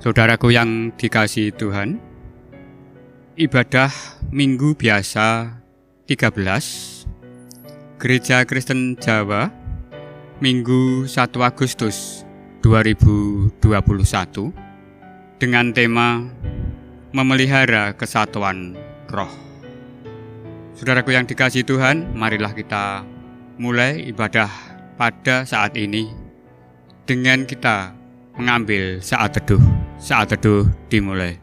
Saudaraku yang dikasihi Tuhan, ibadah Minggu Biasa 13 Gereja Kristen Jawa Minggu 1 Agustus 2021 dengan tema Memelihara Kesatuan Roh. Saudaraku yang dikasihi Tuhan, marilah kita mulai ibadah pada saat ini dengan kita mengambil saat teduh. Saat teduh dimulai.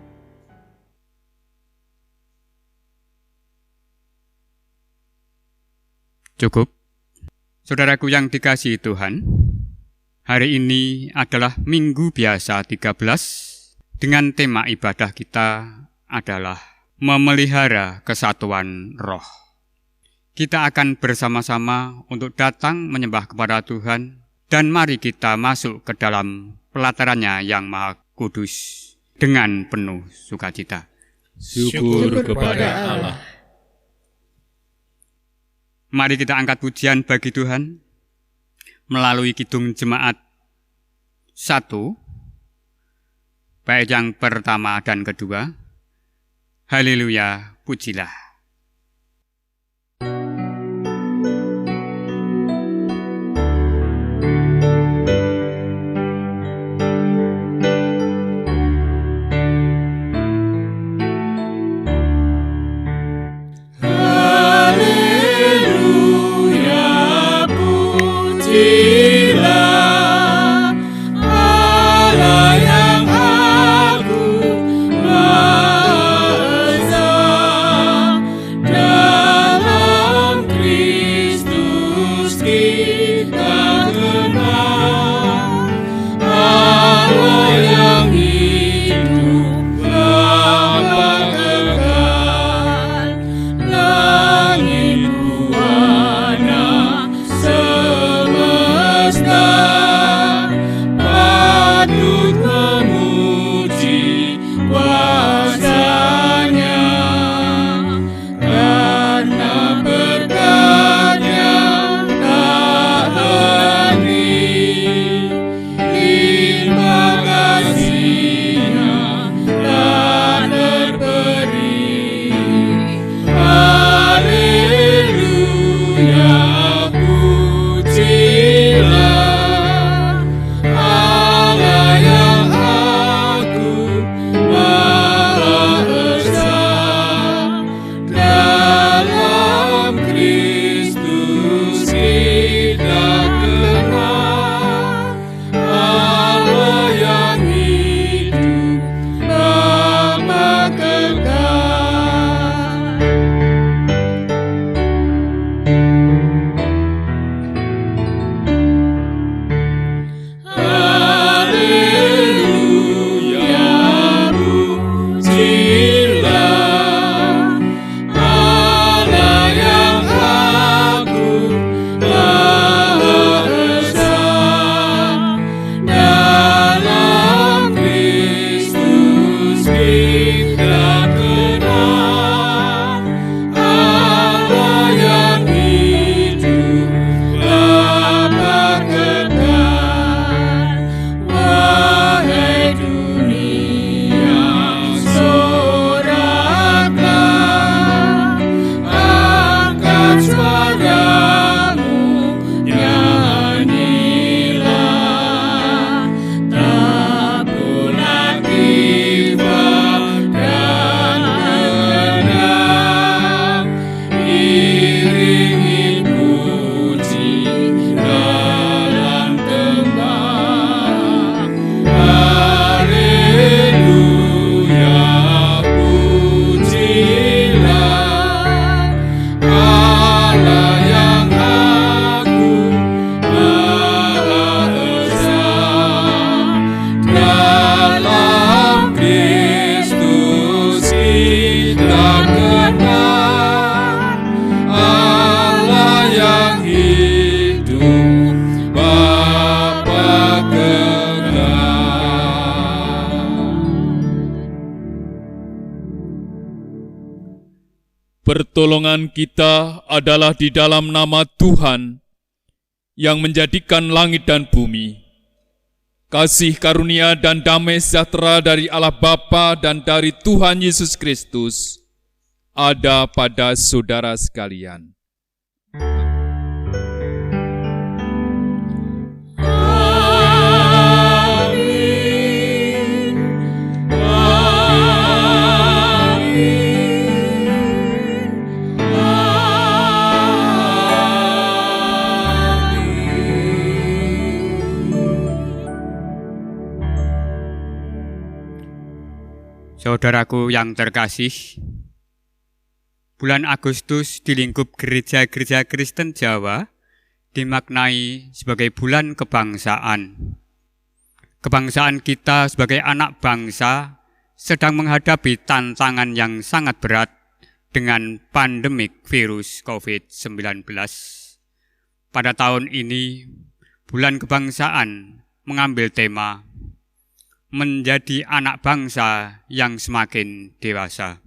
Cukup. Saudaraku yang dikasihi Tuhan, hari ini adalah Minggu Biasa 13 dengan tema ibadah kita adalah Memelihara Kesatuan Roh. Kita akan bersama-sama untuk datang menyembah kepada Tuhan dan mari kita masuk ke dalam pelatarannya yang maha kudus dengan penuh sukacita. Syukur kepada Allah. Mari kita angkat pujian bagi Tuhan melalui kidung jemaat 1, baik yang pertama dan kedua. Haleluya, pujilah. Pertolongan kita adalah di dalam nama Tuhan yang menjadikan langit dan bumi. kasih karunia dan damai sejahtera dari Allah Bapa dan dari Tuhan Yesus Kristus ada pada saudara sekalian. Saudaraku yang terkasih, bulan Agustus di lingkup gereja-gereja Kristen Jawa dimaknai sebagai bulan kebangsaan. Kebangsaan kita sebagai anak bangsa sedang menghadapi tantangan yang sangat berat dengan pandemik virus COVID-19. Pada tahun ini, bulan kebangsaan mengambil tema menjadi anak bangsa yang semakin dewasa.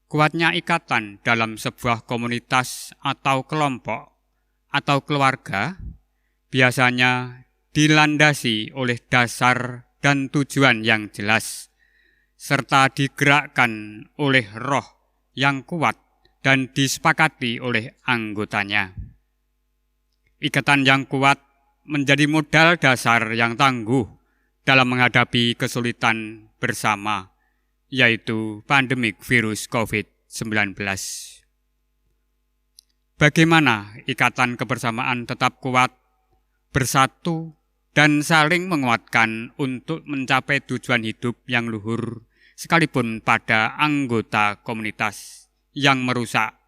Kuatnya ikatan dalam sebuah komunitas atau kelompok atau keluarga biasanya dilandasi oleh dasar dan tujuan yang jelas, serta digerakkan oleh roh yang kuat dan disepakati oleh anggotanya. Ikatan yang kuat menjadi modal dasar yang tangguh dalam menghadapi kesulitan bersama, yaitu pandemik virus COVID-19. Bagaimana ikatan kebersamaan tetap kuat, bersatu, dan saling menguatkan untuk mencapai tujuan hidup yang luhur, sekalipun pada anggota komunitas yang merusak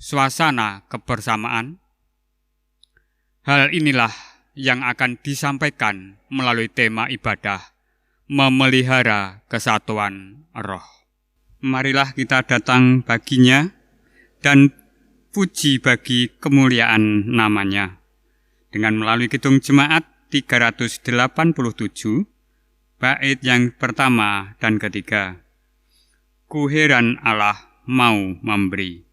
suasana kebersamaan? Hal inilah yang akan disampaikan melalui tema ibadah memelihara kesatuan roh. Marilah kita datang baginya dan puji bagi kemuliaan namanya dengan melalui kidung jemaat 387 bait yang pertama dan ketiga. Ku heran Allah mau memberi.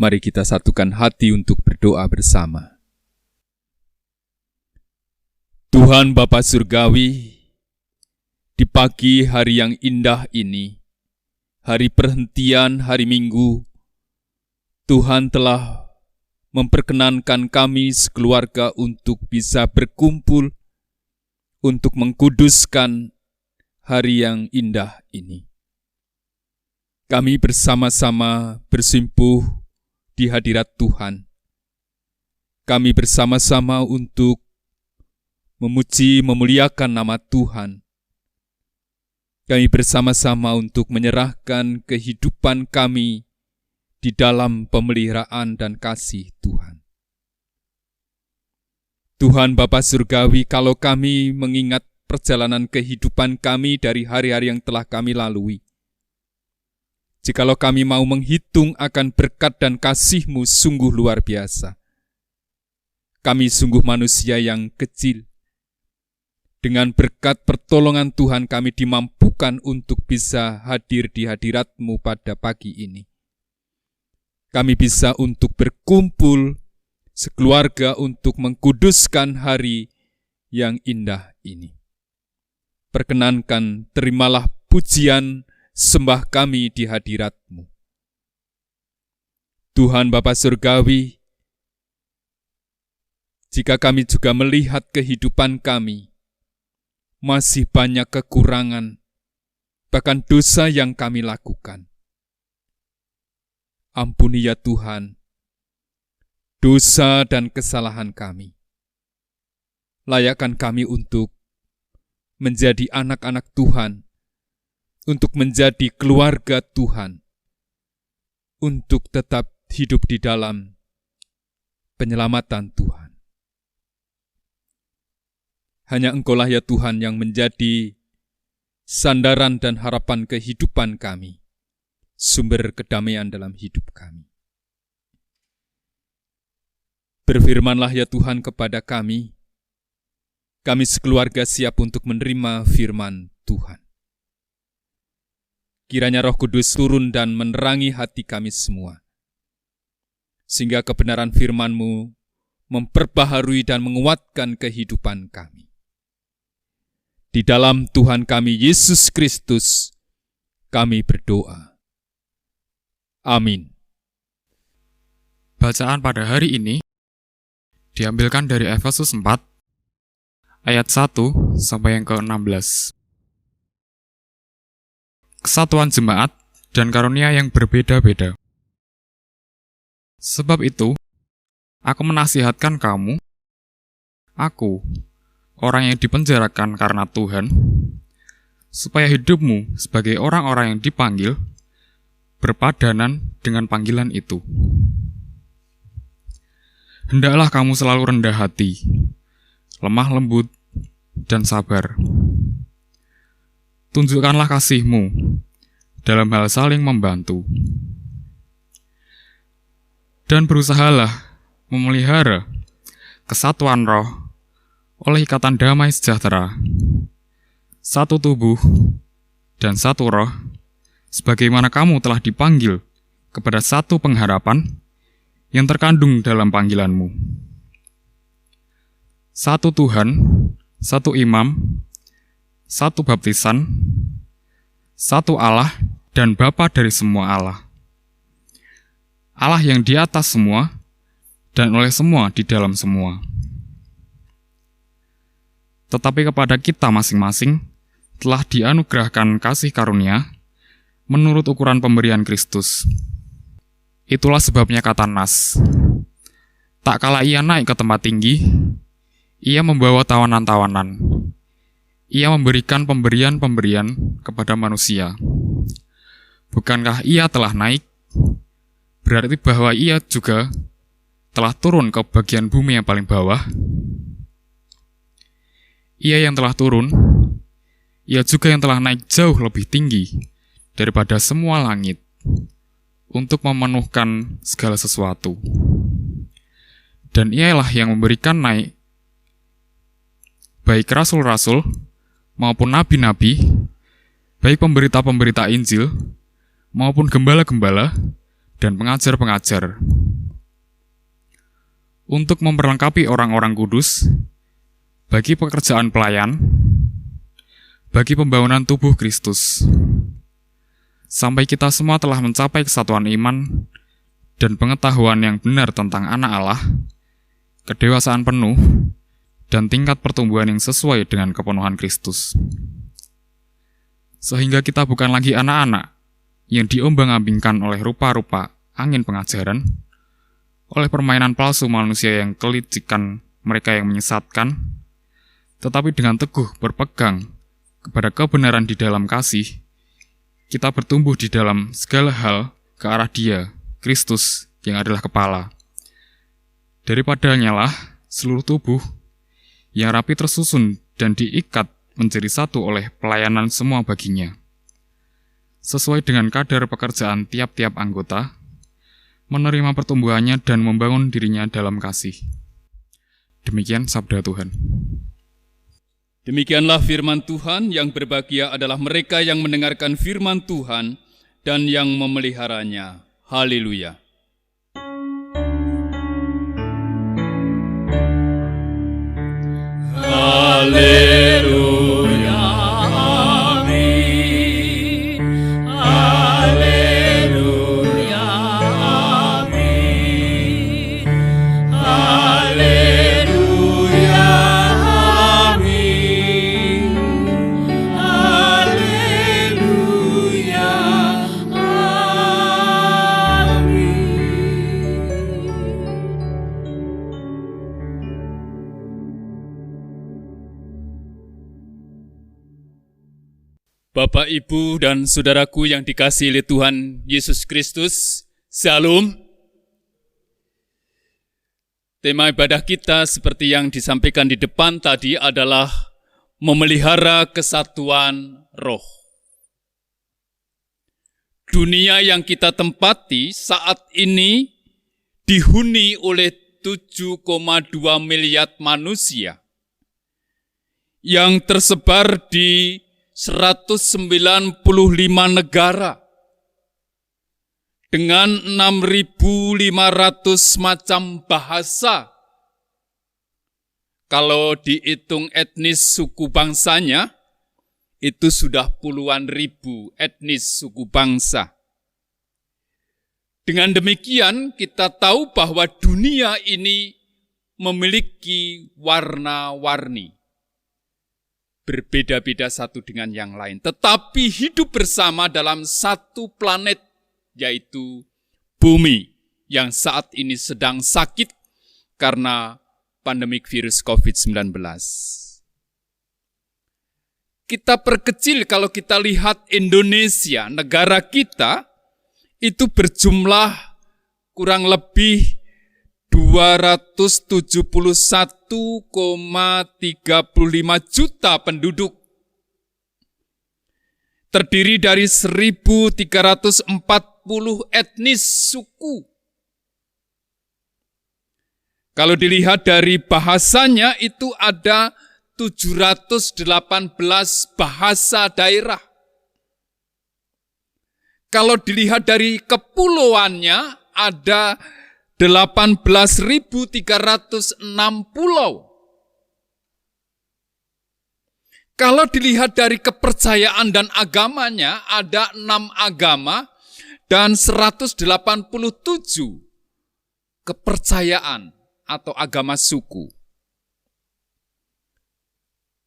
Mari kita satukan hati untuk berdoa bersama. Tuhan Bapa Surgawi, di pagi hari yang indah ini, hari perhentian hari Minggu, Tuhan telah memperkenankan kami sekeluarga untuk bisa berkumpul untuk mengkuduskan hari yang indah ini. Kami bersama-sama bersimpuh di hadirat Tuhan. Kami bersama-sama untuk memuji, memuliakan nama Tuhan. Kami bersama-sama untuk menyerahkan kehidupan kami di dalam pemeliharaan dan kasih Tuhan. Tuhan Bapa Surgawi, kalau kami mengingat perjalanan kehidupan kami dari hari-hari yang telah kami lalui, jikalau kami mau menghitung akan berkat dan kasih-Mu sungguh luar biasa. Kami sungguh manusia yang kecil. Dengan berkat pertolongan Tuhan kami dimampukan untuk bisa hadir di hadirat-Mu pada pagi ini. Kami bisa untuk berkumpul sekeluarga untuk mengkuduskan hari yang indah ini. Perkenankan, terimalah pujian sembah kami di hadirat-Mu. Tuhan Bapa Surgawi, jika kami juga melihat kehidupan kami, masih banyak kekurangan, bahkan dosa yang kami lakukan. Ampuni ya Tuhan, dosa dan kesalahan kami. Layakkan kami untuk menjadi anak-anak Tuhan, untuk menjadi keluarga Tuhan, untuk tetap hidup di dalam penyelamatan Tuhan. Hanya Engkaulah ya Tuhan yang menjadi sandaran dan harapan kehidupan kami, sumber kedamaian dalam hidup kami. Berfirmanlah ya Tuhan kepada kami sekeluarga siap untuk menerima firman Tuhan. Kiranya Roh Kudus turun dan menerangi hati kami semua, sehingga kebenaran firman-Mu memperbaharui dan menguatkan kehidupan kami. Di dalam Tuhan kami Yesus Kristus, kami berdoa. Amin. Bacaan pada hari ini diambilkan dari Efesus 4, ayat 1 sampai yang ke-16. Kesatuan jemaat dan karunia yang berbeda-beda. Sebab itu, aku menasihatkan kamu, aku, orang yang dipenjarakan karena Tuhan, supaya hidupmu sebagai orang-orang yang dipanggil, berpadanan dengan panggilan itu. Hendaklah kamu selalu rendah hati, lemah lembut, dan sabar. Tunjukkanlah kasih-Mu dalam hal saling membantu. Dan berusahalah memelihara kesatuan roh oleh ikatan damai sejahtera, satu tubuh dan satu roh, sebagaimana kamu telah dipanggil kepada satu pengharapan yang terkandung dalam panggilan-Mu. Satu Tuhan, satu imam, satu baptisan, satu Allah dan Bapa dari semua Allah. Allah yang di atas semua dan oleh semua di dalam semua. Tetapi kepada kita masing-masing telah dianugerahkan kasih karunia menurut ukuran pemberian Kristus. Itulah sebabnya kata Nas, tak kala ia naik ke tempat tinggi, ia membawa tawanan-tawanan. Ia memberikan pemberian-pemberian kepada manusia. Bukankah ia telah naik? Berarti bahwa ia juga telah turun ke bagian bumi yang paling bawah. Ia yang telah turun, ia juga yang telah naik jauh lebih tinggi daripada semua langit, untuk memenuhkan segala sesuatu. Dan ialah yang memberikan naik baik rasul-rasul maupun nabi-nabi, baik pemberita-pemberita Injil, maupun gembala-gembala dan pengajar-pengajar, untuk memperlengkapi orang-orang kudus, bagi pekerjaan pelayan, bagi pembangunan tubuh Kristus, sampai kita semua telah mencapai kesatuan iman dan pengetahuan yang benar tentang anak Allah, kedewasaan penuh, dan tingkat pertumbuhan yang sesuai dengan kepenuhan Kristus. Sehingga kita bukan lagi anak-anak yang diombang-ambingkan oleh rupa-rupa angin pengajaran, oleh permainan palsu manusia yang kelicikan mereka yang menyesatkan, tetapi dengan teguh berpegang kepada kebenaran di dalam kasih, kita bertumbuh di dalam segala hal ke arah Dia, Kristus, yang adalah kepala. Daripadanya lah seluruh tubuh yang rapi tersusun dan diikat menjadi satu oleh pelayanan semua baginya, sesuai dengan kadar pekerjaan tiap-tiap anggota, menerima pertumbuhannya dan membangun dirinya dalam kasih. Demikian sabda Tuhan. Demikianlah firman Tuhan. Yang berbahagia adalah mereka yang mendengarkan firman Tuhan dan yang memeliharanya. Haleluya. Haleluya. Amin. Haleluya. Amin. Haleluya. Amin. Haleluya. Bapak, Ibu, dan saudaraku yang dikasihi oleh Tuhan Yesus Kristus, Shalom. Tema ibadah kita seperti yang disampaikan di depan tadi adalah memelihara kesatuan roh. Dunia yang kita tempati saat ini dihuni oleh 7,2 miliar manusia yang tersebar di 195 negara dengan 6.500 macam bahasa. Kalau dihitung etnis suku bangsanya, itu sudah puluhan ribu etnis suku bangsa. Dengan demikian, kita tahu bahwa dunia ini memiliki warna-warni, berbeda-beda satu dengan yang lain, tetapi hidup bersama dalam satu planet, yaitu bumi yang saat ini sedang sakit karena pandemik virus COVID-19. Kita perkecil kalau kita lihat Indonesia, negara kita, itu berjumlah kurang lebih 271,35 juta penduduk. Terdiri dari 1.340 etnis suku. Kalau dilihat dari bahasanya itu ada 718 bahasa daerah. Kalau dilihat dari kepulauannya ada 18.306 pulau. Kalau dilihat dari kepercayaan dan agamanya, ada 6 agama dan 187 kepercayaan atau agama suku.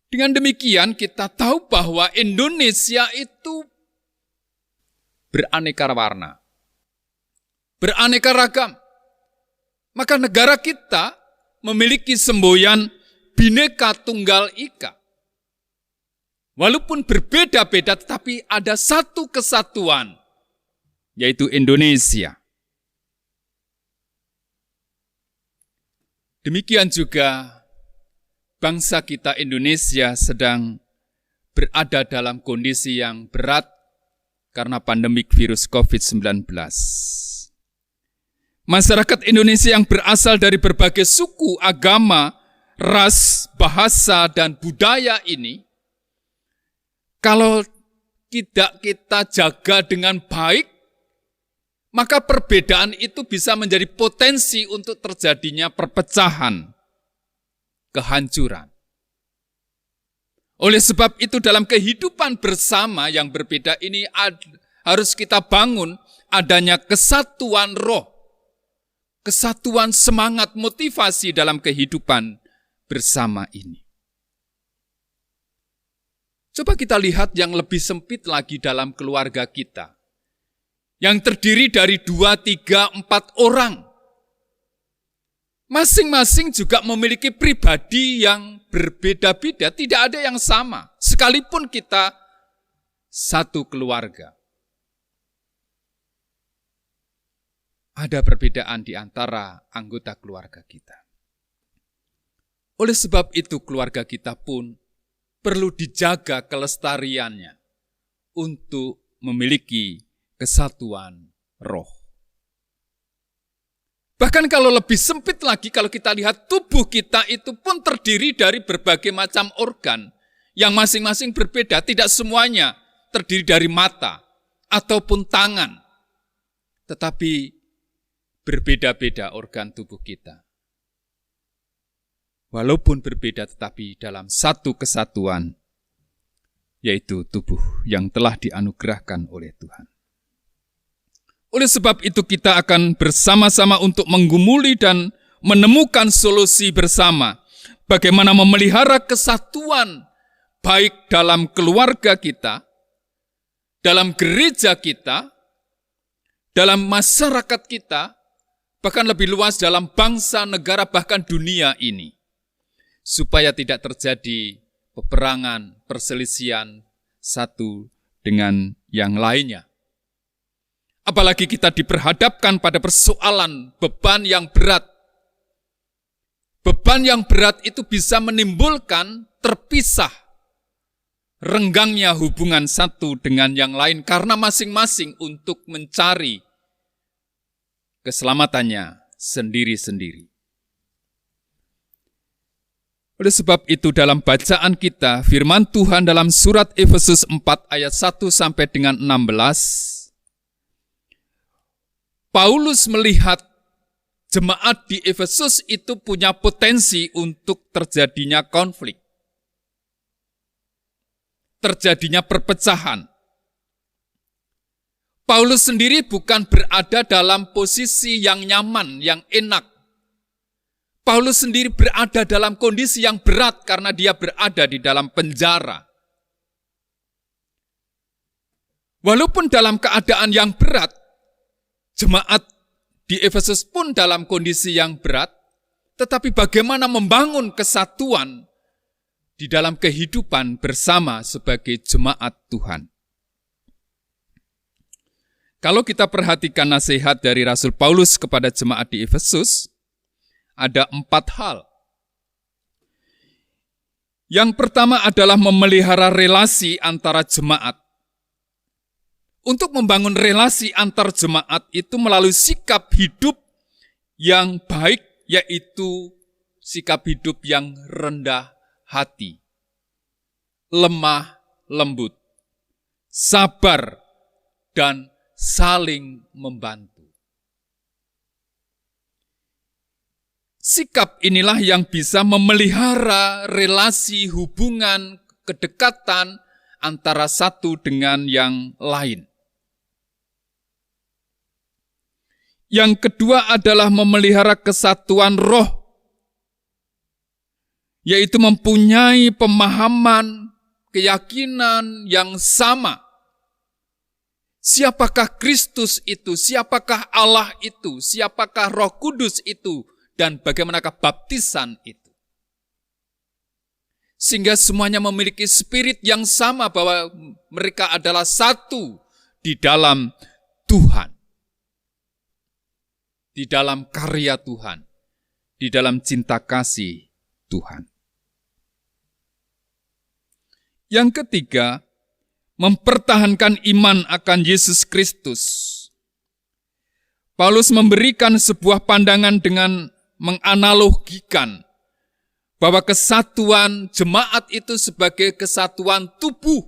Dengan demikian kita tahu bahwa Indonesia itu beraneka warna, beraneka ragam. Maka negara kita memiliki semboyan Bhinneka Tunggal Ika. Walaupun berbeda-beda, tetapi ada satu kesatuan, yaitu Indonesia. Demikian juga bangsa kita Indonesia sedang berada dalam kondisi yang berat karena pandemik virus COVID-19. Masyarakat Indonesia yang berasal dari berbagai suku, agama, ras, bahasa, dan budaya ini, kalau tidak kita jaga dengan baik, maka perbedaan itu bisa menjadi potensi untuk terjadinya perpecahan, kehancuran. Oleh sebab itu dalam kehidupan bersama yang berbeda ini harus kita bangun adanya kesatuan roh, kesatuan semangat, motivasi dalam kehidupan bersama ini. Coba kita lihat yang lebih sempit lagi dalam keluarga kita. Yang terdiri dari 2, 3, 4 orang. Masing-masing juga memiliki pribadi yang berbeda-beda, tidak ada yang sama. Sekalipun kita satu keluarga. Ada perbedaan di antara anggota keluarga kita. Oleh sebab itu keluarga kita pun perlu dijaga kelestariannya untuk memiliki kesatuan roh. Bahkan kalau lebih sempit lagi, kalau kita lihat tubuh kita itu pun terdiri dari berbagai macam organ yang masing-masing berbeda. Tidak semuanya terdiri dari mata ataupun tangan, tetapi berbeda-beda organ tubuh kita. Walaupun berbeda tetapi dalam satu kesatuan, yaitu tubuh yang telah dianugerahkan oleh Tuhan. Oleh sebab itu kita akan bersama-sama untuk menggumuli dan menemukan solusi bersama. Bagaimana memelihara kesatuan baik dalam keluarga kita, dalam gereja kita, dalam masyarakat kita, bahkan lebih luas dalam bangsa, negara, bahkan dunia ini. Supaya tidak terjadi peperangan, perselisihan satu dengan yang lainnya. Apalagi kita diperhadapkan pada persoalan beban yang berat. Beban yang berat itu bisa menimbulkan terpisah, renggangnya hubungan satu dengan yang lain karena masing-masing untuk mencari keselamatannya sendiri-sendiri. Oleh sebab itu dalam bacaan kita, firman Tuhan dalam surat Efesus 4 ayat 1 sampai dengan 16, Paulus melihat jemaat di Efesus itu punya potensi untuk terjadinya konflik, terjadinya perpecahan. Paulus sendiri bukan berada dalam posisi yang nyaman, yang enak. Paulus sendiri berada dalam kondisi yang berat karena dia berada di dalam penjara. Walaupun dalam keadaan yang berat, jemaat di Efesus pun dalam kondisi yang berat, tetapi bagaimana membangun kesatuan di dalam kehidupan bersama sebagai jemaat Tuhan. Kalau kita perhatikan nasihat dari Rasul Paulus kepada jemaat di Efesus, ada 4 hal. Yang pertama adalah memelihara relasi antara jemaat. Untuk membangun relasi antar jemaat itu melalui sikap hidup yang baik, yaitu sikap hidup yang rendah hati, lemah lembut, sabar, dan saling membantu. Sikap inilah yang bisa memelihara relasi, hubungan, kedekatan antara satu dengan yang lain. Yang kedua adalah memelihara kesatuan roh, yaitu mempunyai pemahaman, keyakinan yang sama. Siapakah Kristus itu? Siapakah Allah itu? Siapakah Roh Kudus itu? Dan bagaimanakah baptisan itu? Sehingga semuanya memiliki spirit yang sama bahwa mereka adalah satu di dalam Tuhan. Di dalam karya Tuhan. Di dalam cinta kasih Tuhan. Yang ketiga, mempertahankan iman akan Yesus Kristus. Paulus memberikan sebuah pandangan dengan menganalogikan bahwa kesatuan jemaat itu sebagai kesatuan tubuh,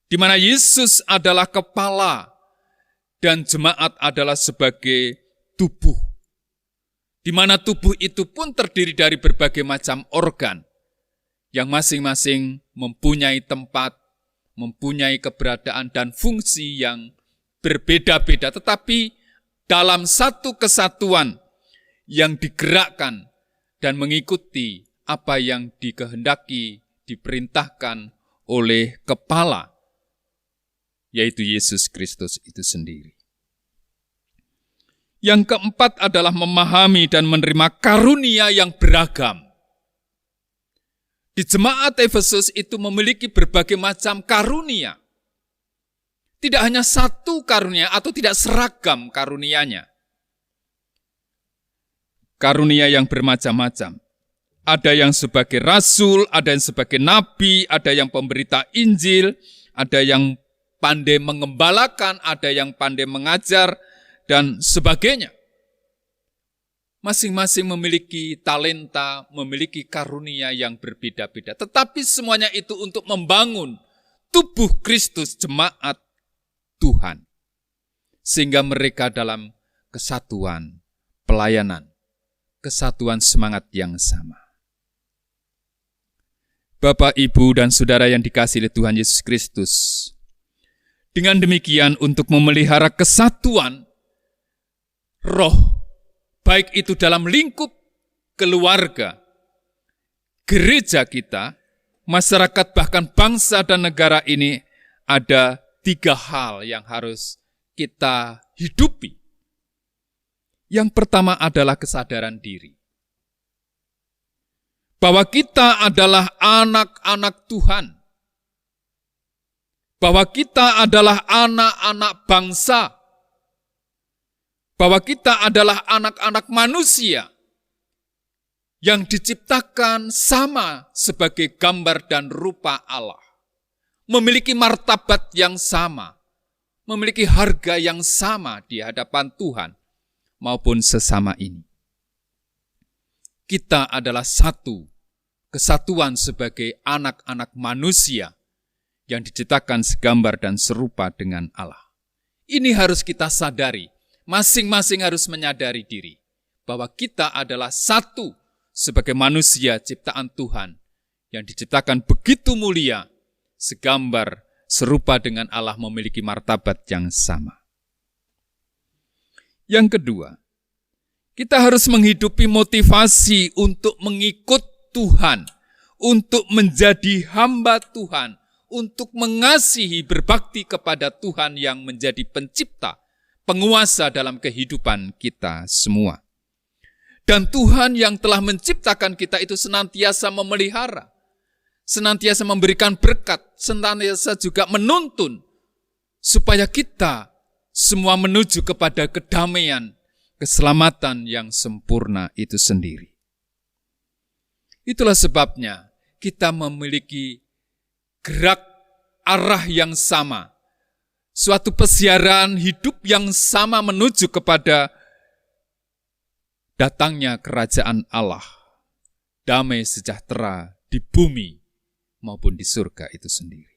di mana Yesus adalah kepala dan jemaat adalah sebagai tubuh, di mana tubuh itu pun terdiri dari berbagai macam organ yang masing-masing mempunyai tempat, mempunyai keberadaan dan fungsi yang berbeda-beda, tetapi dalam satu kesatuan yang digerakkan dan mengikuti apa yang dikehendaki, diperintahkan oleh kepala, yaitu Yesus Kristus itu sendiri. Yang keempat adalah memahami dan menerima karunia yang beragam. Di jemaat Efesus itu memiliki berbagai macam karunia. Tidak hanya satu karunia atau tidak seragam karunianya. Karunia yang bermacam-macam. Ada yang sebagai rasul, ada yang sebagai nabi, ada yang pemberita Injil, ada yang pandai mengembalakan, ada yang pandai mengajar, dan sebagainya. Masing-masing memiliki talenta, memiliki karunia yang berbeda-beda. Tetapi semuanya itu untuk membangun tubuh Kristus, jemaat Tuhan. Sehingga mereka dalam kesatuan pelayanan, kesatuan semangat yang sama. Bapak, Ibu, dan Saudara yang dikasihi Tuhan Yesus Kristus, dengan demikian untuk memelihara kesatuan roh, baik itu dalam lingkup keluarga, gereja kita, masyarakat, bahkan bangsa dan negara ini, ada 3 hal yang harus kita hidupi. Yang pertama adalah kesadaran diri. Bahwa kita adalah anak-anak Tuhan. Bahwa kita adalah anak-anak bangsa. Bahwa kita adalah anak-anak manusia yang diciptakan sama sebagai gambar dan rupa Allah. Memiliki martabat yang sama, memiliki harga yang sama di hadapan Tuhan maupun sesama ini. Kita adalah satu kesatuan sebagai anak-anak manusia yang diciptakan segambar dan serupa dengan Allah. Ini harus kita sadari. Masing-masing harus menyadari diri bahwa kita adalah satu sebagai manusia ciptaan Tuhan yang diciptakan begitu mulia, segambar, serupa dengan Allah, memiliki martabat yang sama. Yang kedua, kita harus menghidupi motivasi untuk mengikut Tuhan, untuk menjadi hamba Tuhan, untuk mengasihi, berbakti kepada Tuhan yang menjadi pencipta, penguasa dalam kehidupan kita semua. Dan Tuhan yang telah menciptakan kita itu senantiasa memelihara, senantiasa memberikan berkat, senantiasa juga menuntun, supaya kita semua menuju kepada kedamaian, keselamatan yang sempurna itu sendiri. Itulah sebabnya kita memiliki gerak arah yang sama, suatu pesiaran hidup yang sama menuju kepada datangnya kerajaan Allah, damai sejahtera di bumi maupun di surga itu sendiri.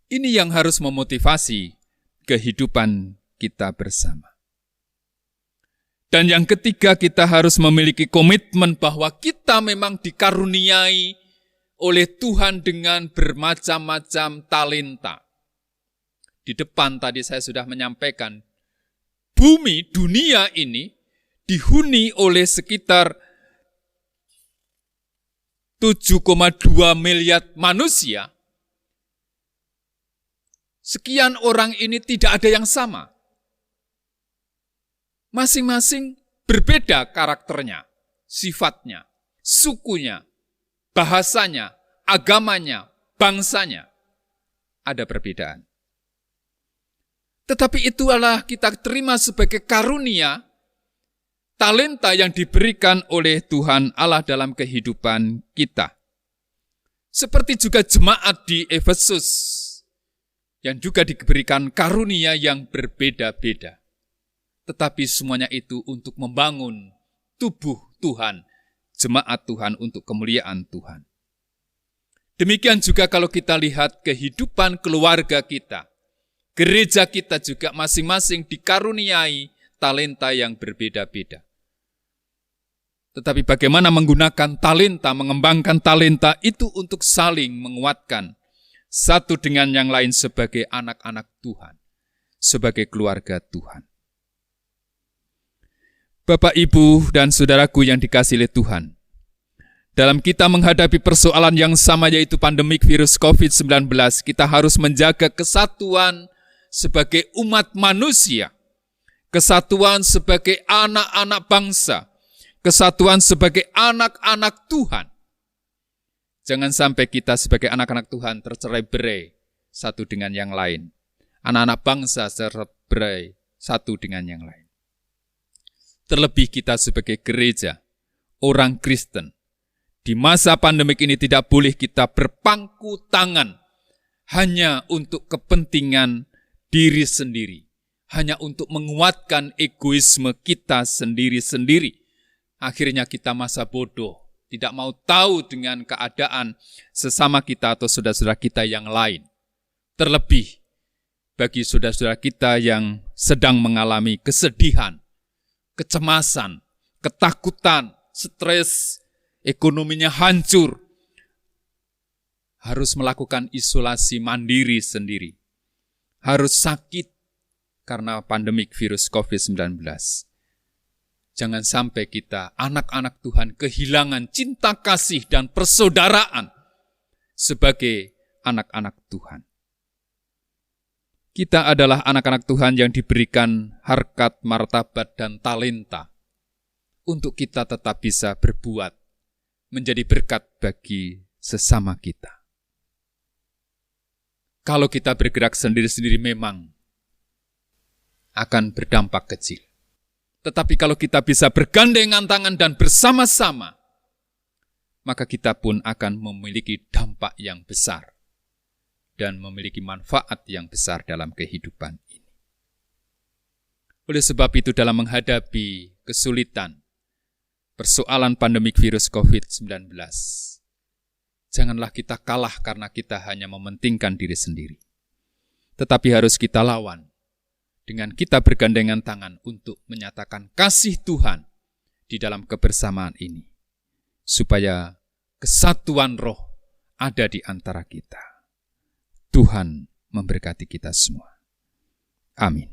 Ini yang harus memotivasi kehidupan kita bersama. Dan yang ketiga, kita harus memiliki komitmen bahwa kita memang dikaruniai oleh Tuhan dengan bermacam-macam talenta. Di depan tadi saya sudah menyampaikan, bumi, dunia ini dihuni oleh sekitar 7,2 miliar manusia. Sekian orang ini tidak ada yang sama. Masing-masing berbeda karakternya, sifatnya, sukunya, bahasanya, agamanya, bangsanya. Ada perbedaan. Tetapi itulah kita terima sebagai karunia, talenta yang diberikan oleh Tuhan Allah dalam kehidupan kita. Seperti juga jemaat di Efesus, yang juga diberikan karunia yang berbeda-beda. Tetapi semuanya itu untuk membangun tubuh Tuhan, jemaat Tuhan untuk kemuliaan Tuhan. Demikian juga kalau kita lihat kehidupan keluarga kita, gereja kita juga masing-masing dikaruniai talenta yang berbeda-beda. Tetapi bagaimana menggunakan talenta, mengembangkan talenta itu untuk saling menguatkan satu dengan yang lain sebagai anak-anak Tuhan, sebagai keluarga Tuhan. Bapak, Ibu, dan saudaraku yang dikasihi Tuhan, dalam kita menghadapi persoalan yang sama yaitu pandemik virus COVID-19, kita harus menjaga kesatuan sebagai umat manusia. kesatuan sebagai anak-anak bangsa, kesatuan sebagai anak-anak Tuhan. Jangan sampai kita sebagai anak-anak Tuhan tercerai-berai satu dengan yang lain. Anak-anak bangsa tercerai-berai satu dengan yang lain. Terlebih kita sebagai gereja, orang Kristen, di masa pandemik ini tidak boleh kita berpangku tangan hanya untuk kepentingan diri sendiri, hanya untuk menguatkan egoisme kita sendiri-sendiri. Akhirnya kita masa bodoh, tidak mau tahu dengan keadaan sesama kita atau saudara-saudara kita yang lain. Terlebih bagi saudara-saudara kita yang sedang mengalami kesedihan, kecemasan, ketakutan, stres, ekonominya hancur, harus melakukan isolasi mandiri sendiri, harus sakit karena pandemik virus COVID-19. Jangan sampai kita, anak-anak Tuhan, kehilangan cinta kasih dan persaudaraan sebagai anak-anak Tuhan. Kita adalah anak-anak Tuhan yang diberikan harkat, martabat, dan talenta untuk kita tetap bisa berbuat, menjadi berkat bagi sesama kita. Kalau kita bergerak sendiri-sendiri memang akan berdampak kecil. Tetapi kalau kita bisa bergandengan tangan dan bersama-sama, maka kita pun akan memiliki dampak yang besar dan memiliki manfaat yang besar dalam kehidupan ini. Oleh sebab itu dalam menghadapi kesulitan, persoalan pandemik virus COVID-19, janganlah kita kalah karena kita hanya mementingkan diri sendiri. Tetapi harus kita lawan dengan kita bergandengan tangan untuk menyatakan kasih Tuhan di dalam kebersamaan ini. Supaya kesatuan roh ada di antara kita. Tuhan memberkati kita semua. Amin.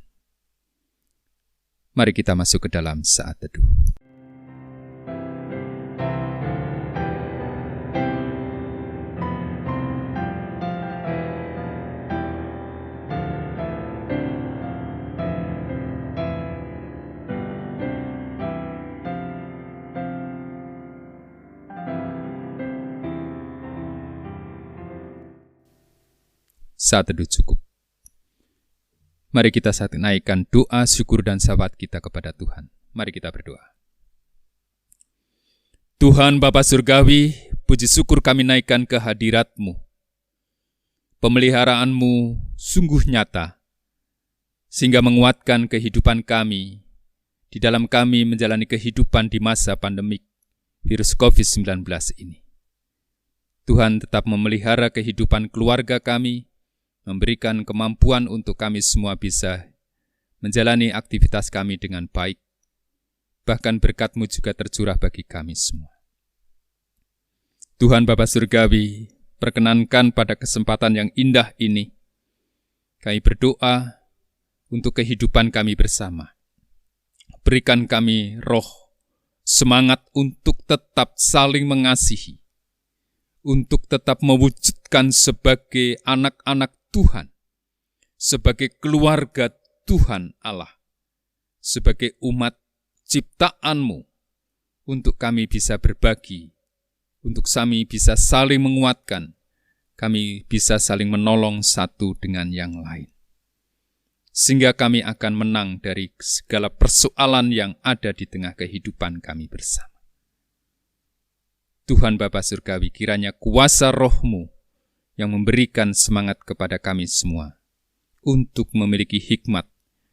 Mari kita masuk ke dalam saat teduh. Saat teduh cukup. Mari kita saat naikkan doa, syukur, dan salawat kita kepada Tuhan. Mari kita berdoa. Tuhan Bapa Surgawi, puji syukur kami naikkan ke hadirat-Mu. Pemeliharaanmu sungguh nyata, sehingga menguatkan kehidupan kami, di dalam kami menjalani kehidupan di masa pandemik virus COVID-19 ini. Tuhan tetap memelihara kehidupan keluarga kami, memberikan kemampuan untuk kami semua bisa menjalani aktivitas kami dengan baik. Bahkan berkat-Mu juga tercurah bagi kami semua. Tuhan Bapa Surgawi, perkenankan pada kesempatan yang indah ini, kami berdoa untuk kehidupan kami bersama. Berikan kami roh, semangat untuk tetap saling mengasihi, untuk tetap mewujudkan sebagai anak-anak Tuhan, sebagai keluarga Tuhan Allah, sebagai umat ciptaan-Mu, untuk kami bisa berbagi, untuk kami bisa saling menguatkan, kami bisa saling menolong satu dengan yang lain. Sehingga kami akan menang dari segala persoalan yang ada di tengah kehidupan kami bersama. Tuhan Bapa Surgawi, kiranya kuasa Roh-Mu yang memberikan semangat kepada kami semua untuk memiliki hikmat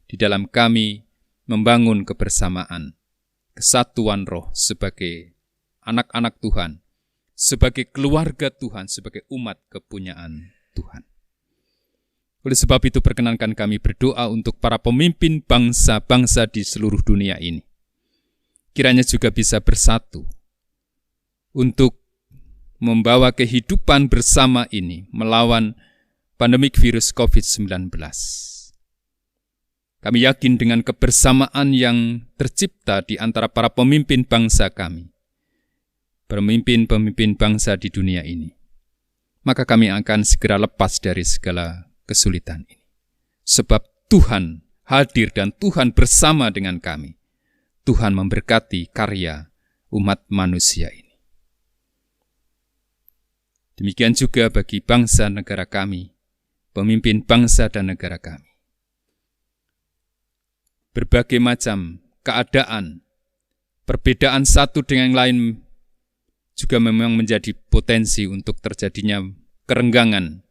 di dalam kami membangun kebersamaan, kesatuan roh sebagai anak-anak Tuhan, sebagai keluarga Tuhan, sebagai umat kepunyaan Tuhan. Oleh sebab itu perkenankan kami berdoa untuk para pemimpin bangsa-bangsa di seluruh dunia ini. Kiranya juga bisa bersatu untuk membawa kehidupan bersama ini melawan pandemik virus COVID-19. Kami yakin dengan kebersamaan yang tercipta di antara para pemimpin bangsa kami, pemimpin-pemimpin bangsa di dunia ini, maka kami akan segera lepas dari segala kesulitan ini. Sebab Tuhan hadir dan Tuhan bersama dengan kami. Tuhan memberkati karya umat manusia ini. Demikian juga bagi bangsa negara kami, pemimpin bangsa dan negara kami. Berbagai macam keadaan, perbedaan satu dengan yang lain juga memang menjadi potensi untuk terjadinya kerenggangan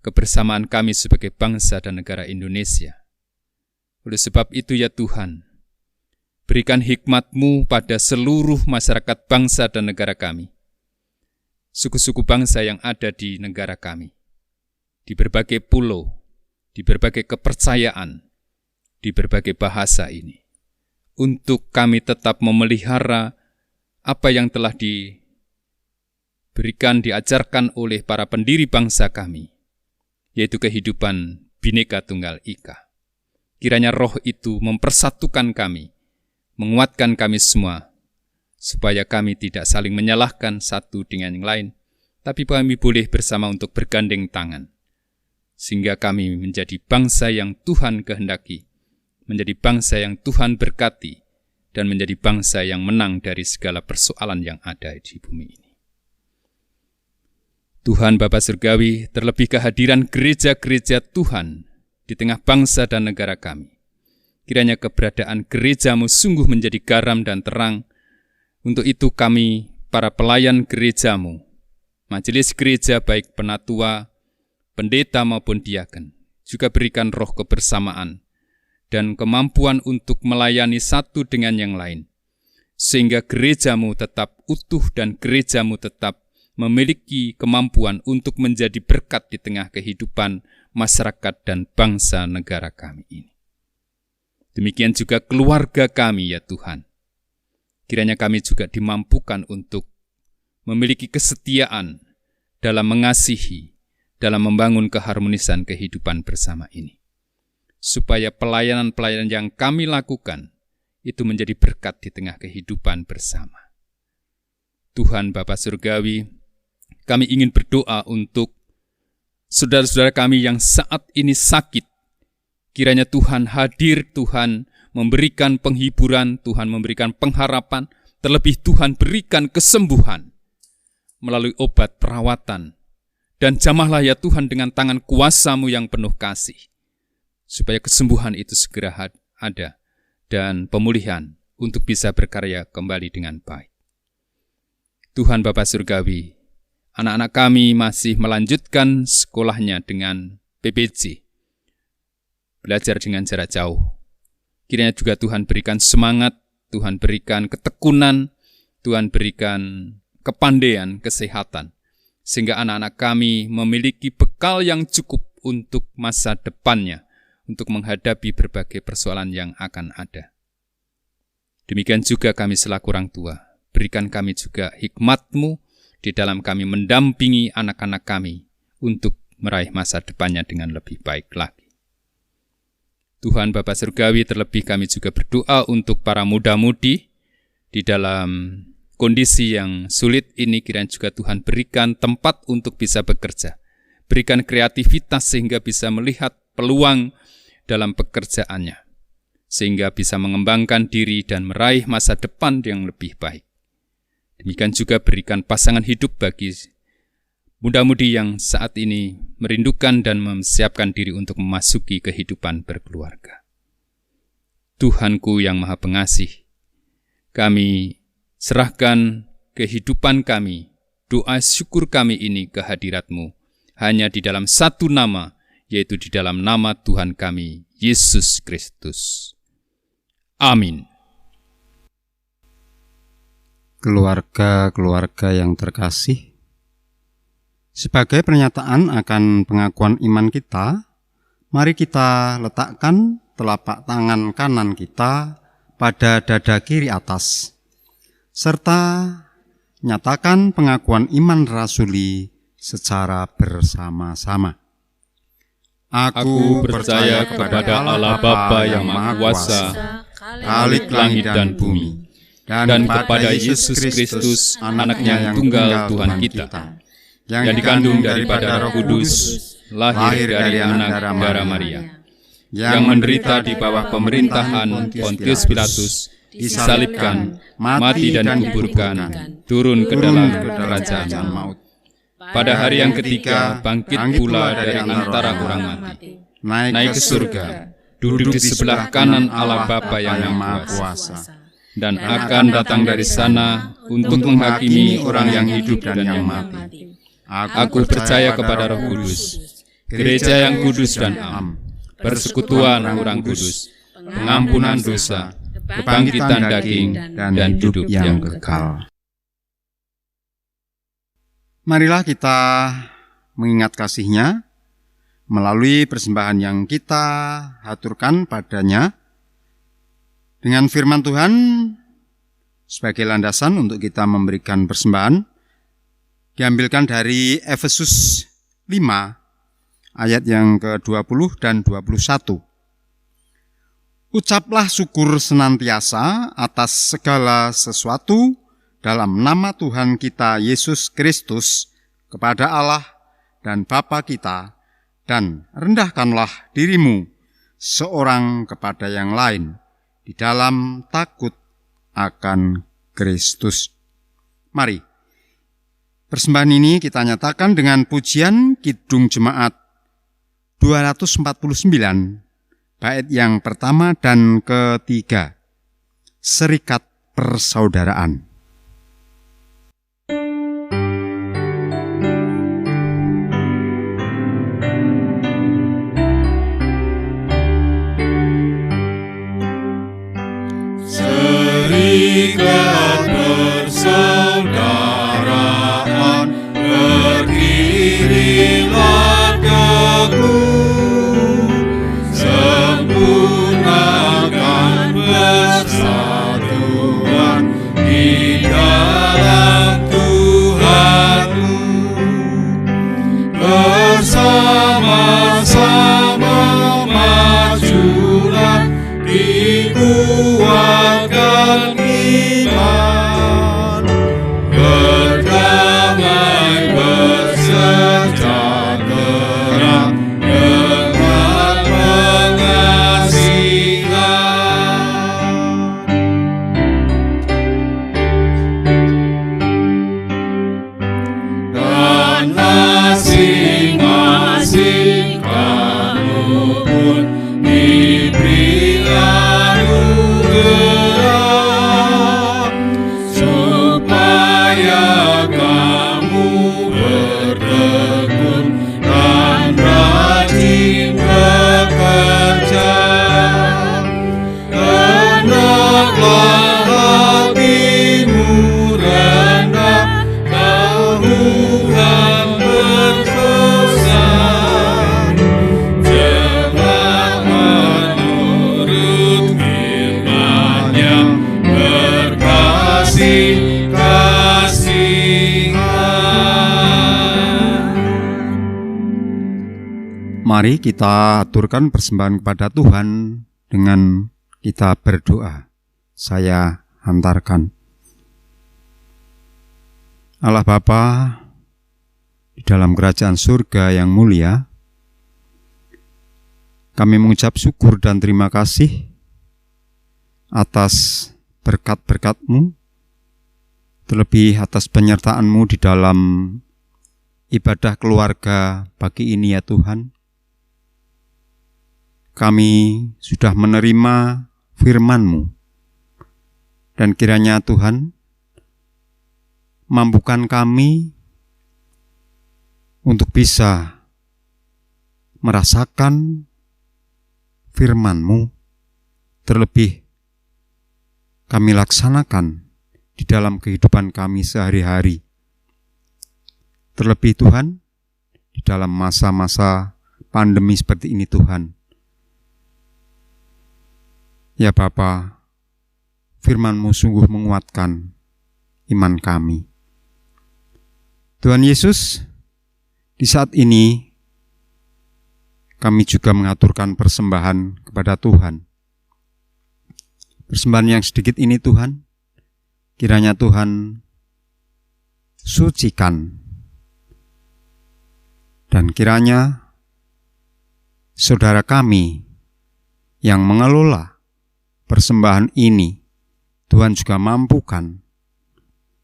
kebersamaan kami sebagai bangsa dan negara Indonesia. Oleh sebab itu ya Tuhan, berikan hikmat-Mu pada seluruh masyarakat bangsa dan negara kami, suku-suku bangsa yang ada di negara kami, di berbagai pulau, di berbagai kepercayaan, di berbagai bahasa ini, untuk kami tetap memelihara apa yang telah diberikan, diajarkan oleh para pendiri bangsa kami, yaitu kehidupan Bhinneka Tunggal Ika. Kiranya roh itu mempersatukan kami, menguatkan kami semua, supaya kami tidak saling menyalahkan satu dengan yang lain, tapi kami boleh bersama untuk bergandeng tangan, sehingga kami menjadi bangsa yang Tuhan kehendaki, menjadi bangsa yang Tuhan berkati, dan menjadi bangsa yang menang dari segala persoalan yang ada di bumi ini. Tuhan Bapa Surgawi, terlebih kehadiran gereja-gereja Tuhan di tengah bangsa dan negara kami. Kiranya keberadaan gereja-Mu sungguh menjadi garam dan terang. Untuk itu kami, para pelayan gereja-Mu, majelis gereja baik penatua, pendeta maupun diaken, juga berikan roh kebersamaan dan kemampuan untuk melayani satu dengan yang lain, sehingga gereja-Mu tetap utuh dan gereja-Mu tetap memiliki kemampuan untuk menjadi berkat di tengah kehidupan masyarakat dan bangsa negara kami ini. Demikian juga keluarga kami ya Tuhan. Kiranya kami juga dimampukan untuk memiliki kesetiaan dalam mengasihi, dalam membangun keharmonisan kehidupan bersama ini. Supaya pelayanan-pelayanan yang kami lakukan itu menjadi berkat di tengah kehidupan bersama. Tuhan Bapa Surgawi, kami ingin berdoa untuk saudara-saudara kami yang saat ini sakit. Kiranya Tuhan hadir, Tuhan memberikan penghiburan, Tuhan memberikan pengharapan, terlebih Tuhan berikan kesembuhan melalui obat perawatan. Dan jamahlah ya Tuhan dengan tangan kuasa-Mu yang penuh kasih, supaya kesembuhan itu segera ada dan pemulihan untuk bisa berkarya kembali dengan baik. Tuhan Bapa Surgawi, anak-anak kami masih melanjutkan sekolahnya dengan PPJ, belajar dengan jarak jauh. Kiranya juga Tuhan berikan semangat, Tuhan berikan ketekunan, Tuhan berikan kepandaian, kesehatan, sehingga anak-anak kami memiliki bekal yang cukup untuk masa depannya, untuk menghadapi berbagai persoalan yang akan ada. Demikian juga kami selaku orang tua, berikan kami juga hikmat-Mu di dalam kami mendampingi anak-anak kami untuk meraih masa depannya dengan lebih baik lagi. Tuhan Bapa Surgawi, terlebih kami juga berdoa untuk para muda-mudi di dalam kondisi yang sulit ini. Kiranya juga Tuhan berikan tempat untuk bisa bekerja, berikan kreativitas sehingga bisa melihat peluang dalam pekerjaannya, sehingga bisa mengembangkan diri dan meraih masa depan yang lebih baik. Demikian juga berikan pasangan hidup bagi muda-mudi yang saat ini merindukan dan mempersiapkan diri untuk memasuki kehidupan berkeluarga. Tuhanku yang Maha Pengasih, kami serahkan kehidupan kami, doa syukur kami ini ke hadirat-Mu, hanya di dalam satu nama, yaitu di dalam nama Tuhan kami, Yesus Kristus. Amin. Keluarga-keluarga yang terkasih, sebagai pernyataan akan pengakuan iman kita, mari kita letakkan telapak tangan kanan kita pada dada kiri atas, serta nyatakan pengakuan iman rasuli secara bersama-sama. Aku percaya kepada Allah Bapa yang Maha Kuasa, Khalik langit dan bumi, dan kepada Yesus Kristus, Anak-Nya yang tunggal Tuhan kita, yang dikandung daripada Roh Kudus, lahir dari anak darah Maria, yang menderita di bawah pemerintahan Pontius Pilatus, disalibkan, mati dan dikuburkan, turun ke dalam kerajaan maut. Pada hari yang ketiga, bangkit pula dari antara orang mati, naik ke surga, duduk di sebelah kanan Allah Bapa yang Maha Kuasa, dan akan datang dari sana untuk menghakimi orang yang hidup dan yang mati. Aku percaya kepada Roh Kudus, gereja yang kudus dan am, persekutuan orang kudus, pengampunan dosa, kebangkitan daging, dan hidup yang kekal. Marilah kita mengingat kasih-Nya melalui persembahan yang kita haturkan padanya dengan firman Tuhan sebagai landasan untuk kita memberikan persembahan. Diambilkan dari Efesus 5 ayat yang ke-20 dan 21. Ucaplah syukur senantiasa atas segala sesuatu dalam nama Tuhan kita Yesus Kristus kepada Allah dan Bapa kita, dan rendahkanlah dirimu seorang kepada yang lain di dalam takut akan Kristus. Mari, persembahan ini kita nyatakan dengan pujian Kidung Jemaat 249, bait yang pertama dan ketiga, Serikat Persaudaraan. Serikat persaudaraan, berdirilah teguh, sempurnakan persatuan di dalam Tuhanmu. Bersama-sama majulah, dikuatkan iman, berdamai bersejahtera dengan pengasihan. Dan masing-masing kamu pun diberi anugerah, supaya kamu bertekun dan rajin bekerja. Hendaklah hatimu rendah, Tuhan berpesan, jangan menurut firman-Nya berkasih-kasihan. Mari kita aturkan persembahan kepada Tuhan dengan kita berdoa. Saya hantarkan. Allah Bapa di dalam kerajaan surga yang mulia, kami mengucap syukur dan terima kasih atas berkat-berkat-Mu, terlebih atas penyertaan-Mu di dalam ibadah keluarga pagi ini ya Tuhan. Kami sudah menerima firman-Mu, dan kiranya Tuhan mampukan kami untuk bisa merasakan firman-Mu, terlebih kami laksanakan di dalam kehidupan kami sehari-hari. Terlebih Tuhan, di dalam masa-masa pandemi seperti ini Tuhan. Ya Bapa, firman-Mu sungguh menguatkan iman kami. Tuhan Yesus, di saat ini kami juga mengaturkan persembahan kepada Tuhan. Persembahan yang sedikit ini Tuhan, kiranya Tuhan sucikan, dan kiranya saudara kami yang mengelola persembahan ini, Tuhan juga mampukan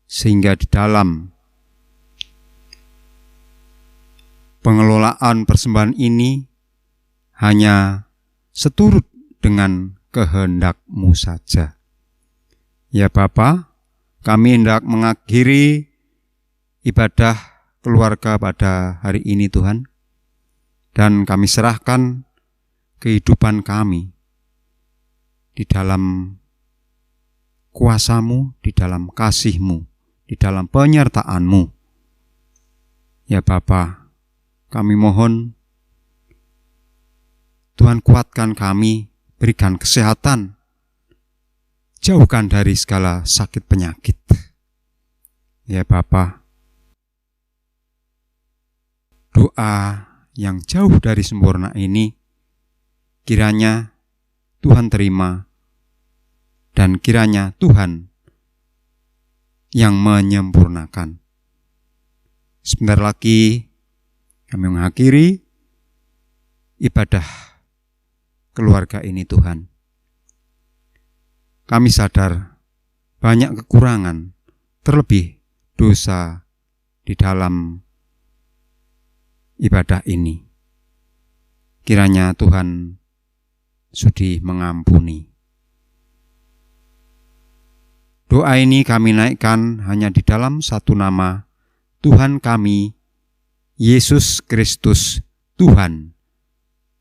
sehingga di dalam pengelolaan persembahan ini hanya seturut dengan kehendak-Mu saja. Ya Bapa, kami hendak mengakhiri ibadah keluarga pada hari ini Tuhan, dan kami serahkan kehidupan kami di dalam kuasa-Mu, di dalam kasih-Mu, di dalam penyertaan-Mu. Ya Bapa, kami mohon Tuhan kuatkan kami, berikan kesehatan, jauhkan dari segala sakit penyakit. Ya Bapa, doa yang jauh dari sempurna ini kiranya Tuhan terima, dan kiranya Tuhan yang menyempurnakan. Sebentar lagi kami mengakhiri ibadah keluarga ini Tuhan. Kami sadar banyak kekurangan, terlebih dosa di dalam ibadah ini. Kiranya Tuhan sudi mengampuni. Doa ini kami naikkan hanya di dalam satu nama, Tuhan kami, Yesus Kristus, Tuhan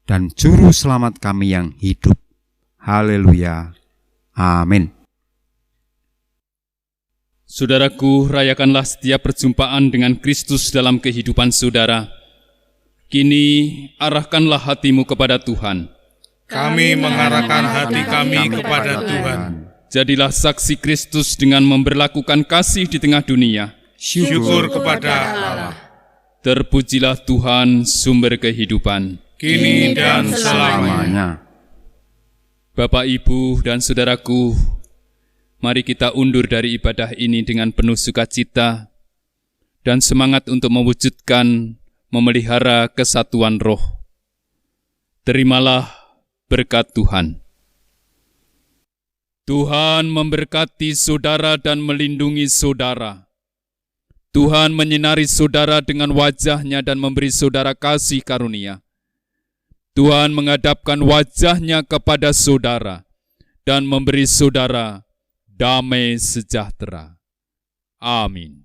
dan Juru Selamat kami yang hidup. Haleluya. Amin. Saudaraku, rayakanlah setiap perjumpaan dengan Kristus dalam kehidupan saudara. Kini, arahkanlah hatimu kepada Tuhan. Kami mengarahkan hati kami kepada Tuhan. Jadilah saksi Kristus dengan memberlakukan kasih di tengah dunia. Syukur kepada Allah. Terpujilah Tuhan, sumber kehidupan, kini dan selamanya. Bapak, Ibu, dan saudaraku, mari kita undur dari ibadah ini dengan penuh sukacita dan semangat untuk mewujudkan, memelihara kesatuan roh. Terimalah berkat Tuhan. Tuhan memberkati saudara dan melindungi saudara. Tuhan menyinari saudara dengan wajah-Nya dan memberi saudara kasih karunia. Tuhan menghadapkan wajah-Nya kepada saudara dan memberi saudara damai sejahtera. Amin.